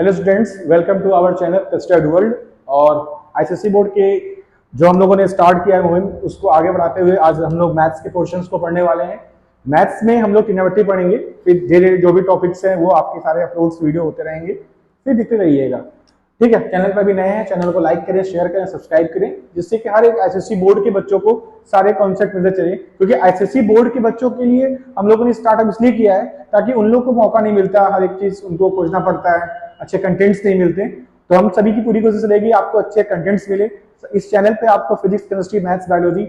Hello students, welcome to our channel custard world. और ICSE board के जो हम लोगों ने स्टार्ट किया है मुहिम, उसको आगे बढ़ाते हुए आज हम लोग मैथ्स के पोर्शंस को पढ़ने वाले हैं। मैथ्स में हम लोग ट्रिग्नोमेट्री पढ़ेंगे, फिर धीरे जो भी टॉपिक्स हैं वो आपके सारे अपलोड्स वीडियो होते रहेंगे, फिर दिखते रहिएगा। ठीक है, चैनल पर भी नए हैं, चैनल को लाइक करें, शेयर करें, सब्सक्राइब करें, जिससे कि हर एक आईसीएसई बोर्ड के बच्चों को सारे कॉन्सेप्ट मिलते चले। क्योंकि आईसीएसई बोर्ड के बच्चों के लिए हम लोगों ने स्टार्टअप इसलिए किया है ताकि उन लोगों को मौका नहीं मिलता, हर एक चीज उनको खोजना पड़ता है, अच्छे कंटेंट्स नहीं मिलते। तो हम सभी की पूरी कोशिश रहेगी आपको अच्छे कंटेंट्स मिले। इस चैनल पे आपको फिजिक्स, केमिस्ट्री, मैथ्स, बायोलॉजी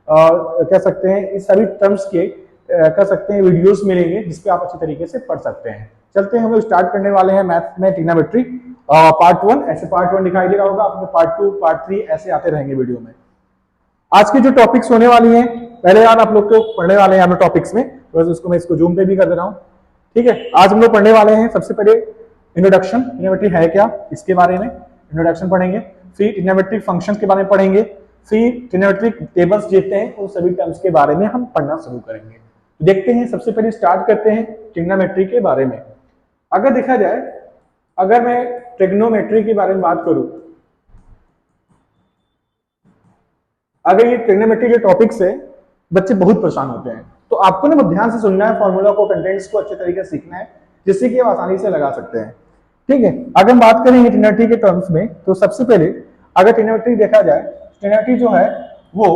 कह सकते हैं, इस सभी टर्म्स के कह सकते हैं वीडियोस मिलेंगे, जिसपे आप अच्छे तरीके से पढ़ सकते हैं। चलते हैं, हम लोग स्टार्ट करने वाले हैं मैथ्स में ट्रिग्नोमेट्री पार्ट 1। ऐसे पार्ट 1 दिखाई दे रहा होगा आपको, पार्ट 2, पार्ट 3 ऐसे आते रहेंगे वीडियो में। आज की जो टॉपिक्स होने वाली हैं, पहले यार आप लोग को पढ़ने वाले हैं हम लोग टॉपिक्स में, तो मैं इसको जूम पे भी कर दे रहा हूँ। ठीक है, आज हम लोग पढ़ने वाले हैं सबसे पहले इंट्रोडक्शन, ट्रिग्नोमेट्री है क्या इसके बारे में इंट्रोडक्शन पढ़ेंगे। फिर ट्रिग्नोमेट्रिक फंक्शंस के बारे में पढ़ेंगे। फिर ट्रिग्नोमेट्रिक टेबल्स देते हैं, उन सभी टर्म्स के बारे में हम पढ़ना शुरू करेंगे। देखते हैं, सबसे पहले स्टार्ट करते हैं ट्रिग्नोमेट्री के बारे में। अगर देखा जाए, अगर मैं ट्रिग्नोमेट्री के बारे में बात करूं, अगर ये ट्रिग्नोमेट्री के टॉपिक्स है, बच्चे बहुत परेशान होते हैं, तो आपको ना ध्यान से सुनना है, फॉर्मूला को, कंटेंट्स को अच्छे तरीके से सीखना है, जिससे कि आप आसानी से लगा सकते हैं। ठीक है, अगर हम बात करेंगे ट्रिग्नोमेट्री के टर्म्स में, तो सबसे पहले अगर ट्रिग्नोमेट्री देखा जाए, ट्रिग्नोमेट्री जो है वो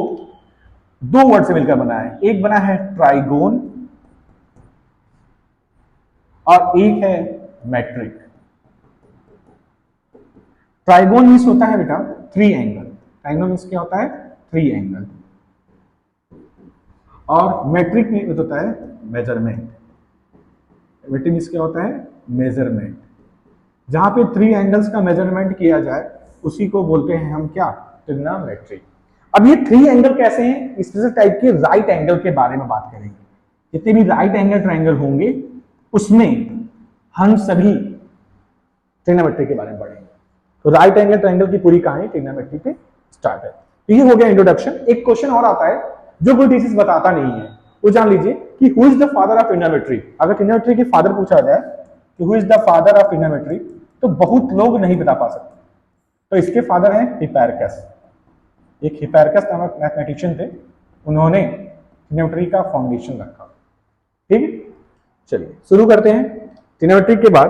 दो वर्ड से मिलकर बना है। एक बना है ट्राइगोन और एक है मेट्रिक। ट्राइगोन मीन्स होता है बेटा थ्री एंगल, ट्राइगोन मीन्स क्या होता है, थ्री एंगल। और मेट्रिक मीन्स होता है मेजरमेंट। मेट्रिक मीन्स क्या होता है, मेजरमेंट। जहां पे थ्री एंगल्स का मेजरमेंट किया जाए उसी को बोलते हैं हम क्या, ट्रिग्नोमेट्री। अब ये थ्री एंगल कैसे हैं, स्पेशल टाइप के राइट एंगल के बारे में बात करेंगे। जितने भी राइट एंगल ट्रायंगल होंगे उसमें हम सभी ट्रिग्नोमेट्री के बारे में पढ़ेंगे। तो राइट एंगल ट्रायंगल की पूरी कहानी ट्रिग्नोमेट्री पे स्टार्ट है। तो ये हो गया इंट्रोडक्शन। एक क्वेश्चन और आता है जो कोई थीसिस बताता नहीं है, वो जान लीजिए कि who is the father of trigonometry. अगर ट्रिग्नोमेट्री के फादर पूछा जाए कि who is the father of trigonometry, तो बहुत लोग नहीं बता पा सकते। तो इसके फादर हैं हिपैरकस। एक हिपैरकस नामक मैथमेटिशियन थे, उन्होंने ट्रिग्नोमेट्री का फाउंडेशन रखा। ठीक है, चलिए शुरू करते हैं। ट्रिग्नोमेट्री के बाद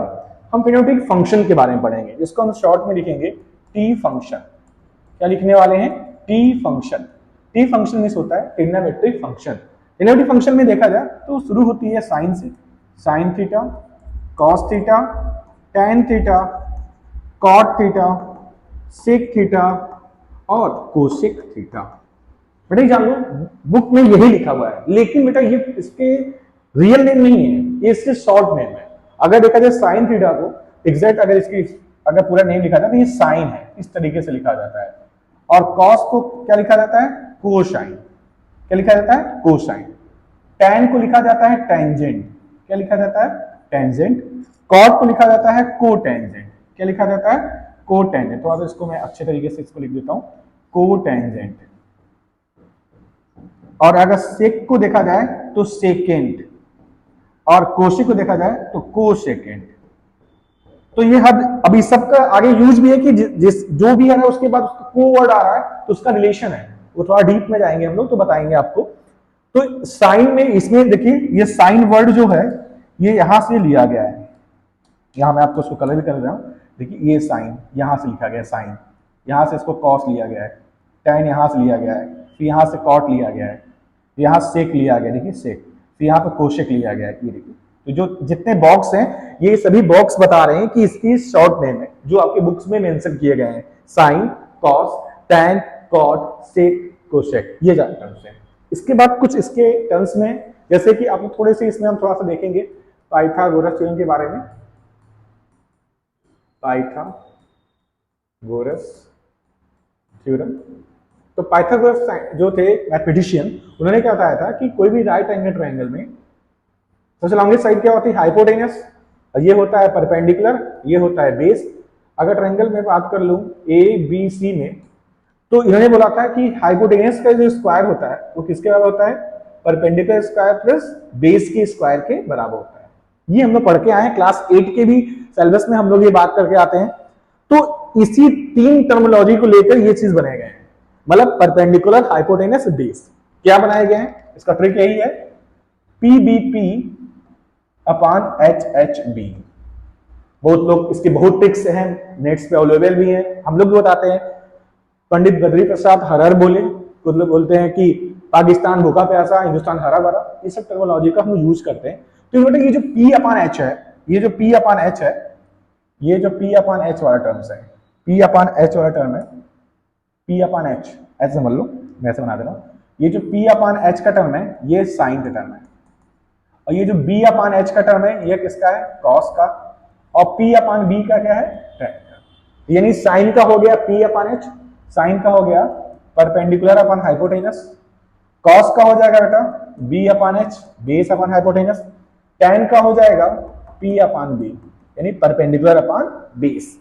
हम ट्रिग्नोमेट्रिक फंक्शन के बारे में पढ़ेंगे, जिसको हम शॉर्ट में लिखेंगे टी फंक्शन। क्या लिखने वाले हैं, T function. T function means होता है ट्रिग्नोमेट्रिक फंक्शन। ट्रिग्नोमेट्रिक फंक्शन में देखा जाए तो शुरू होती है साइन से, sine theta, cos theta, tan theta, cot theta, sec theta और कोसेक थीटा। बेटा जान लो बुक में यही लिखा हुआ है, लेकिन बेटा ये इसके रियल नेम नहीं है, ये इसके शॉर्ट नेम है। अगर देखा जाए साइन थीटा को एग्जैक्ट अगर पूरा नेम लिखा जाए तो ये साइन है, इस तरीके से लिखा जाता है। और कॉस को क्या लिखा जाता है, कोसाइन। क्या लिखा जाता है, कोसाइन। टैन को लिखा जाता है टेंजेंट। क्या लिखा जाता है, टेंजेंट। कॉट को लिखा जाता है कोटेंजेंट। क्या लिखा जाता है, कोटेंजेंट। तो अब इसको मैं अच्छे तरीके से इसको लिख देता हूं, कोटेंजेंट। और अगर सेक को देखा जाए तो सेकेंड, और कोशिक को देखा जाए तो कोसेकेंड। तो ये हद, अभी सबका आगे यूज भी है कि जिस जो भी है ना उसके बाद को वर्ड आ रहा है तो उसका रिलेशन है, वो थोड़ा डीप में जाएंगे हम लोग तो बताएंगे आपको। तो साइन में, इसमें देखिए ये साइन वर्ड जो है ये यहां से लिया गया है। यहां मैं आपको उसको कलर भी कर रहा हूं, देखिए ये साइन यहां से लिखा गया, साइन यहां से इसको कॉस लिया गया है, टैन यहां से लिया गया है, फिर यहां से कॉट लिया गया है, यहां सेक लिया गया, देखिए सेक, फिर यहाँ पे कोशेक लिया गया है। ये देखिए, तो जो जितने बॉक्स हैं ये सभी बॉक्स बता रहे हैं कि इसकी शॉर्ट नेम है जो आपके बुक्स में मेंशन किए गए हैं, साइन, कॉस, टैन, कॉट, सेक, कोशेक, ये टर्म्स हैं। इसके बाद कुछ इसके टर्म्स में, जैसे कि आप थोड़े से इसमें हम थोड़ा सा देखेंगे पाइथागोरस थ्योरम के बारे में। पाइथागोरस थ्योरम, तो पाइथागोरस जो थे मैथमेटिशियन, उन्होंने क्या बताया था कि कोई भी राइट एंगल ट्रायंगल में सबसे लॉन्गेस्ट साइड क्या होती है, हाइपोटेनस, ये होता है परपेंडिकुलर, ये होता है बेस। अगर ट्रायंगल में बात कर लूं ए बी सी में, तो इन्होंने बोला था कि हाइपोटेनस का जो स्क्वायर होता है वो किसके बराबर होता है, परपेंडिकुलर स्क्वायर प्लस बेस के स्क्वायर के बराबर होता है। ये हम लोग पढ़ के आए हैं, क्लास 8 के भी सिलेबस में हम लोग ये बात करके आते हैं। तो इसी 3 टर्मिनोलॉजी को लेकर ये चीज बनाए गए हैं, मतलब परपेंडिकुलर, हाइपोटेनस, बेस। क्या बनाए गए हैं, इसका ट्रिक यही है, पीबीपी अपान HHB। बहुत लोग इसके बहुत ट्रिक्स हैं, नेट्स पे अवेलेबल भी हैं, हम लोग भी बताते हैं। पंडित बद्री प्रसाद हर बोले, कुछ लोग बोलते हैं कि पाकिस्तान भूखा प्यासा, हिंदुस्तान हरा भरा, ये सब टर्मिनोलॉजी का हम यूज करते हैं। तो ये जो P अपान H है, ये जो P अपान H है, ये जो P अपान H वाला टर्म्स है, P अपान H वाला टर्म है, P अपान H ऐसे समझ लो, मैं ऐसे बना दे रहा हूं। ये जो P अपान H का टर्म है, ये साइन का टर्म है, और ये जो B अपान H का टर्म है, ये किसका है, कॉस का, और P अपान B का क्या है, टेन का। यानी साइन का हो गया P अपान H, साइन का हो गया परपेंडिकुलर अपान हाइपोटेनस, कॉस का हो जाएगा बेटा B अपान H, base upon hypotenuse, ten का हो जाएगा P अपान B, यानी परपेंडिकुलर अपान बेस।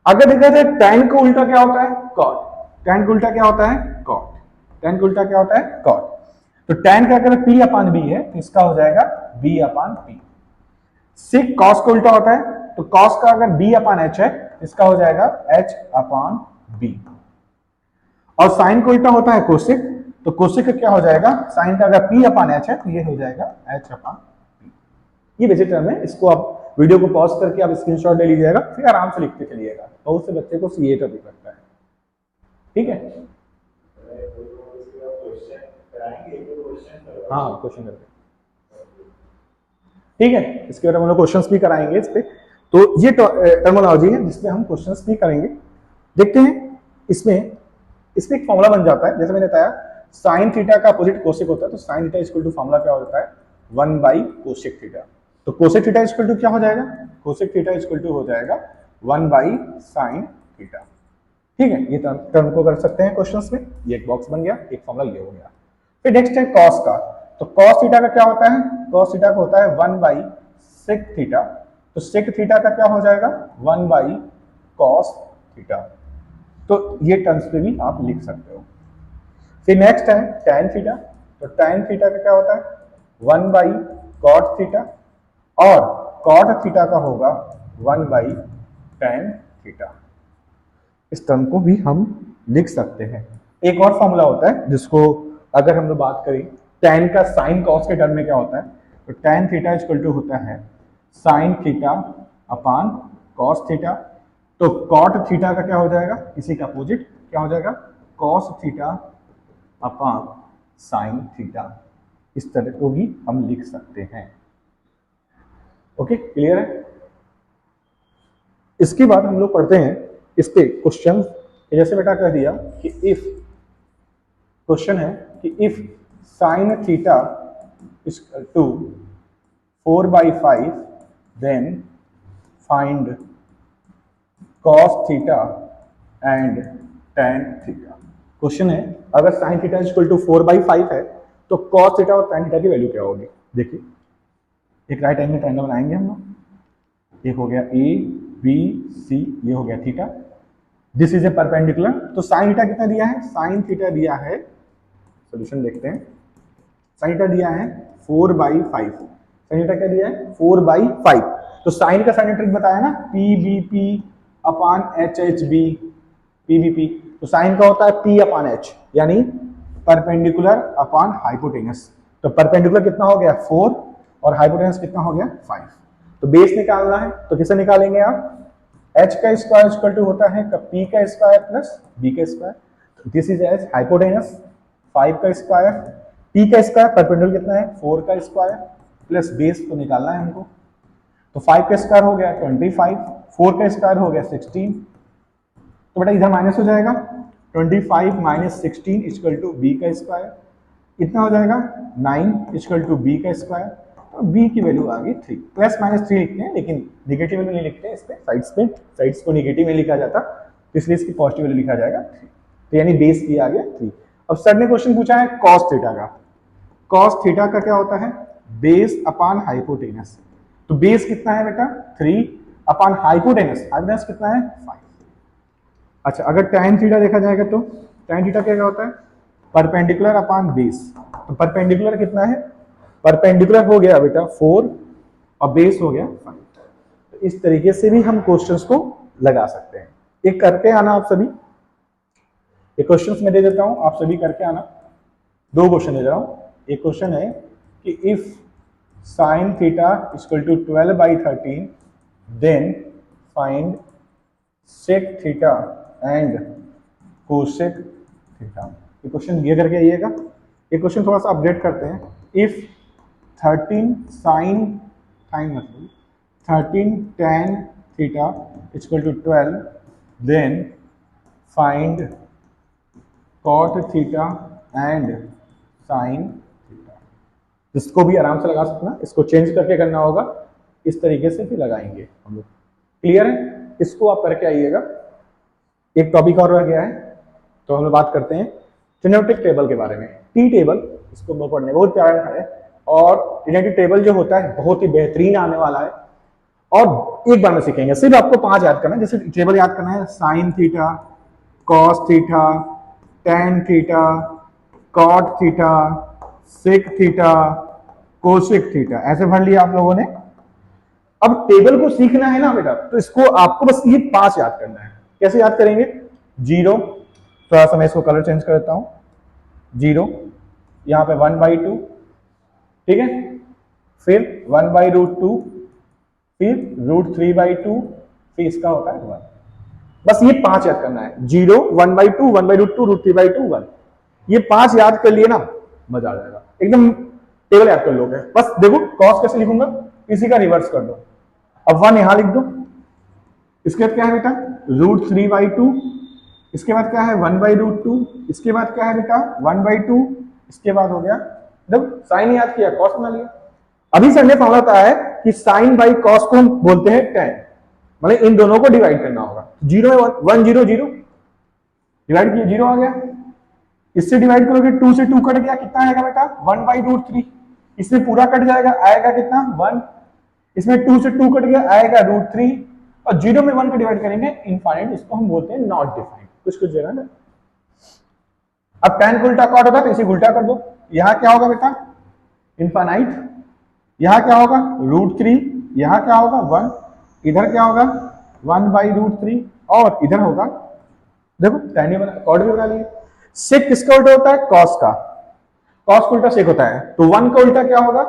अगर देखा जाए टेन का उल्टा क्या होता है, कॉट। टेन का उल्टा क्या होता है, कॉट। टेन का उल्टा क्या होता है, कॉट। तो टेन का अगर P अपान B है तो इसका हो जाएगा B अपान P। सिक कॉस का उल्टा होता है, तो कॉस का अगर B अपान H है इसका हो जाएगा H अपान B। और साइन का उल्टा होता है कोसिक, तो कोसिक का क्या हो जाएगा, साइन का अगर P अपान H है तो ये हो जाएगा H अपान P। ये बेसिक टर्म है, इसको आप वीडियो को पॉज करके आप स्क्रीनशॉट ले लीजिएगा, फिर आराम से लिखते चलिएगा, बहुत से बच्चे को सीए टॉपिक लगता है। ठीक है, हाँ क्वेश्चन करते हैं, ठीक है, इसके बाद हम लोग क्वेश्चंस भी कराएंगे इस पे। तो ये टर्मिनोलॉजी है जिसमें हम क्वेश्चंस भी करेंगे। देखते हैं इसमें एक फॉर्मूला बन जाता है, जैसे मैंने बताया साइन थीटा का अपोजिट कोसेक होता है, तो sine theta equal to formula क्या होता है, 1 बाई कोसेक थीटा। तो कोसेक थीटा इक्वल टू क्या हो जाएगा, कोसेक थीटा इक्वल टू हो जाएगा 1 बाई साइन थीटा। ठीक है, ये टर्म को कर सकते हैं क्वेश्चंस में, ये एक बॉक्स बन गया, एक फॉर्मूला ये हो गया। फिर नेक्स्ट है कॉस का, तो कॉस थीटा का क्या होता है, कॉस थीटा का होता है 1 बाई सेक थीटा, तो सेक थीटा का क्या हो जाएगा 1 बाई कॉस थीटा। तो ये टर्म्स पे भी आप लिख सकते हो। फिर नेक्स्ट है टैन थीटा, तो टैन थीटा का क्या होता है 1 बाई कॉट थीटा, और कॉट थीटा का होगा 1 बाई टैन थीटा। इस टर्म को भी हम लिख सकते हैं। एक और फॉर्मूला होता है जिसको अगर हम लोग बात करें टैन का साइन कॉस के टर्म में क्या होता है, तो टैन थीटा इक्वल टू होता है sine theta upon cos theta. तो कॉट थीटा का क्या हो जाएगा, इसी का अपोजिट क्या हो जाएगा, cos theta upon sine theta. इस तरह को भी हम लिख सकते हैं। ओके, क्लियर है। इसके बाद हम लोग पढ़ते हैं इस पे क्वेश्चन, जैसे बेटा कह दिया कि इफ, क्वेश्चन है कि if sine theta is two 4/5 then find cos theta and tan theta. Question है अगर sin थीटा इक्वल टू 4/5 है तो cos थीटा और tan थीटा की वैल्यू क्या होगी। देखिए एक राइट एंगल ट्रायंगल बनाएंगे हम लोग, एक हो गया ए बी सी, ये हो गया theta, this is a perpendicular. तो sin थीटा कितना दिया है, sin थीटा दिया है, सोल्यूशन देखते हैं, sin थीटा दिया है 4/5, sin थीटा क्या दिया है 4/5। तो साइन का साइन ट्रिक बताया ना, पीबीपी अपान HHB, पीबीपी। तो साइन का होता है P अपान H, यानी परपेंडिकुलर अपान हाइपोटेनस। तो परपेंडिकुलर कितना हो गया 4 और हाइपोटेनस कितना हो गया 5। तो बेस निकालना है तो किसे निकालेंगे आप, H का स्क्वायर इक्वल टू होता है P का स्क्वायर प्लस B का square. This is as hypotenuse 5 का स्क्वायर, P का स्क्वायर परपेंडिकुलर कितना है 4 का स्क्वायर प्लस बेस को निकालना है हमको। तो 5 का स्क्वायर हो गया 25, 4 का स्क्वायर हो गया 16। तो बेटा इधर माइनस हो जाएगा, 25 माइनस 16 इक्वल टू बी का स्क्वायर, कितना हो जाएगा 9 इक्वल टू बी का स्क्वायर। तो बी की वैल्यू आ गई 3, प्लस माइनस 3 लिखते हैं लेकिन निगेटिव वैल्यू नहीं लिखते हैं, इस पे साइड्स को निगेटिव में लिखा जाता, तो इसलिए इसकी पॉजिटिव वैल्यू लिखा जाएगा 3। तो यानी बेस की आ गया 3। अब सर ने क्वेश्चन पूछा है कॉस थीटा का, कॉस थीटा का क्या होता है बेस अपान हाइपोटेनस। तो बेस कितना है बेटा 3 अपान हाइपोटेनस, हाइपोटेनस कितना है 5। अच्छा अगर tan थीटा देखा जाएगा तो tan थीटा क्या होता है परपेंडिकुलर अपान बेस। तो परपेंडिकुलर कितना है, परपेंडिकुलर हो गया बेटा 4 और बेस हो गया 5। तो इस तरीके से भी हम क्वेश्चंस को लगा सकते हैं। एक करके आना आप सभी, एक क्वेश्चंस मैं दे देता हूं, आप सभी करके आना। 2 क्वेश्चन दे रहा हूं। एक क्वेश्चन है कि if sin theta equal to 12/13 then find sec theta and cosec theta. ये क्वेश्चन ये करके आइएगा। ये क्वेश्चन थोड़ा सा अपडेट करते हैं। इफ 13 sin टाइम मतलब 13 tan theta equal to 12 then find cot theta and sin theta. इसको भी आराम से लगा सकते हैं, इसको चेंज करके करना होगा, इस तरीके से भी लगाएंगे हम लोग। क्लियर है? इसको आप करके आइएगा। एक टॉपिक और रह गया है, तो हम लोग बात करते हैं ट्रिग्नोमेट्रिक टेबल के बारे में। टी टेबल, इसको हम लोग पढ़ने बहुत प्यारा है, और ट्रिग्नोमेट्रिक टेबल जो होता है बहुत ही बेहतरीन आने वाला है, और एक बार में सीखेंगे। सिर्फ आपको 5 याद करना है। जैसे टेबल याद करना है, sine theta, cos theta, tan theta, cot theta, sec theta, cosec theta, ऐसे भर लिया आप लोगों ने। अब टेबल को सीखना है ना बेटा, तो इसको आपको बस ये 5 याद करना है। कैसे याद करेंगे? 0, थोड़ा सा मैं इसको कलर चेंज कर देता हूं, 0, यहां पे 1/2, ठीक है, फिर 1/√2, फिर √3/2, फिर इसका होता है 1। बस ये 5 याद करना है, 0, 1/2, 1/√2, √3/2, 1। ये 5 याद कर लिए ना, मजा आ जाएगा एकदम। टेबल याद कर लोगे। बस देखो कॉस कैसे लिखूंगा, इसी का रिवर्स कर दो। अब 1 यहां लिख दो। इसके बाद क्या है बेटा? √3/2। इसके बाद क्या है? 1/√2। इसके बाद क्या है बेटा? 1/2। इसके बाद हो गया, जब साइन याद किया कॉस बना लिया। अभी सर ने फॉर्मूला बताया है कि साइन बाई कॉस को हम बोलते हैं tan, मतलब इन दोनों को डिवाइड करना होगा। 0 में 1 0 0 डिवाइड किया, 0 आ गया। इससे डिवाइड करोगे, 2 से 2 कट गया, कितना आएगा बेटा? 1/√3। इसमें पूरा कट जाएगा, आएगा कितना? 1। इसमें 2 से 2 कट गया, आएगा √3। और 0 में 1 को डिवाइड करेंगे इनफाइनाइट, इसको हम बोलते हैं नॉट डिफाइंड, कुछ कुछ जगह ना। अब tan को उल्टा कॉट होगा, तो इसे उल्टा कर दो। यहां क्या होगा बेटा? इनफाइनाइट। यहां क्या होगा? √3। यहां क्या होगा? 1। इधर क्या होगा? 1/√3। और इधर होगा, देखो tan ही बना, कॉट भी बना लिए। सेक किसका उल्टा होता है? कॉस का। कॉस का उल्टा सेक होता है, तो 1 का उल्टा क्या होगा?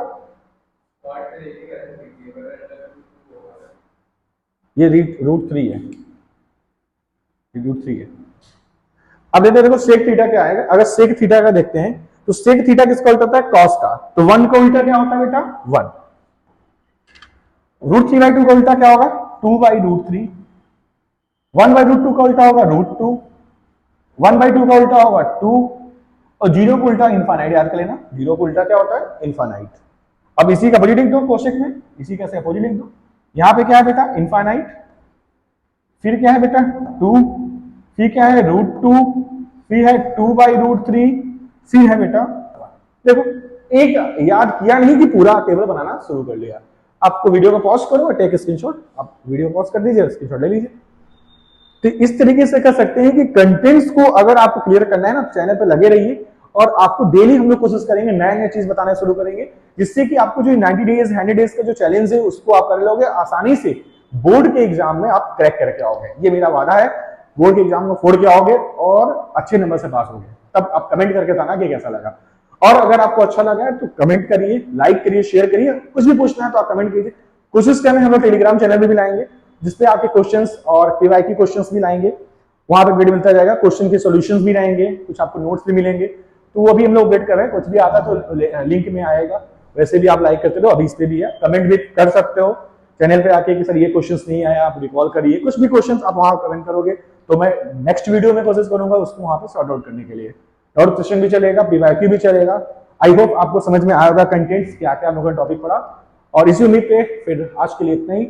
ये √3 है, √3 है। अब देखो सेक थीटा क्या आएगा। अगर सेक थीटा का देखते हैं, तो सेक थीटा किसका उल्टा होता है? कॉस का। तो 1 का उल्टा क्या होता है बेटा? 1। √3/2 का उल्टा क्या होगा? 2/√3। 1/√2 का उल्टा होगा √2। 1/2 का उल्टा होगा 2। और 0 का उल्टा इनफाइनाइट, याद कर लेना। 0 का उल्टा क्या होता है? इनफाइनाइट। अब इसी का अपोजिट लिख दो कोशेक में, इसी का अपोजिट लिख दो। यहां पे क्या है बेटा? इनफाइनाइट। फिर क्या है बेटा? 2। फिर क्या है? √2। फिर है 2/√3। फिर है बेटा, देखो एक याद किया नहीं कि पूरा टेबल बनाना शुरू कर लिया। आपको वीडियो को पॉज करो और टेक स्क्रीनशॉट, आप वीडियो पॉज कर दीजिए, स्क्रीनशॉट ले लीजिए। तो इस तरीके से कर सकते हैं कि कंटेंट्स को अगर आपको क्लियर करना है ना, चैनल पे लगे रहिए, और आपको डेली हम लोग कोशिश करेंगे नए नए चीज बताना शुरू करेंगे, जिससे कि आपको जो 90 डेज 100 डेज का जो चैलेंज है उसको आप कर लोगे आसानी से। बोर्ड के एग्जाम में आप क्रैक करके आओगे, ये मेरा वादा है। बोर्ड के एग्जाम में फोड़ के आओगे और अच्छे नंबर से पास होगे। तब आप कमेंट करके बताना कि कैसा लगा, और अगर आपको अच्छा लगा है तो कमेंट करिए, लाइक करिए, शेयर करिए। कुछ भी पूछना है तो आप कमेंट कीजिए। कोशिश करें हम लोग टेलीग्राम चैनल में भी लाएंगे, जिसपे आपके क्वेश्चंस और केवाईसी क्वेश्चंस भी लाएंगे। वहां पर वीडियो मिलता जाएगा, क्वेश्चन के सॉल्यूशंस भी रहेंगे, कुछ आपको नोट्स भी मिलेंगे। तो वो भी हम लोग वेट कर रहे हैं, कुछ भी आता तो लिंक में आएगा। वैसे भी आप लाइक करते रहो, अभी इस पे भी है, कमेंट भी कर सकते हो चैनल पे आके कि सर ये क्वेश्चंस नहीं आया, आप रिकॉल करिए। कुछ भी क्वेश्चंस आप वहां कमेंट करोगे तो मैं नेक्स्ट वीडियो में कोशिश करूंगा उसको वहां पे सॉर्ट आउट करने के लिए। और क्वेश्चन भी चलेगा, पीवाईक्यू भी चलेगा। आई होप आपको समझ में आएगा कंटेंट्स क्या क्या हम लोगों ने टॉपिक पढ़ा। और इसी उम्मीद पे फिर आज के लिए इतना ही।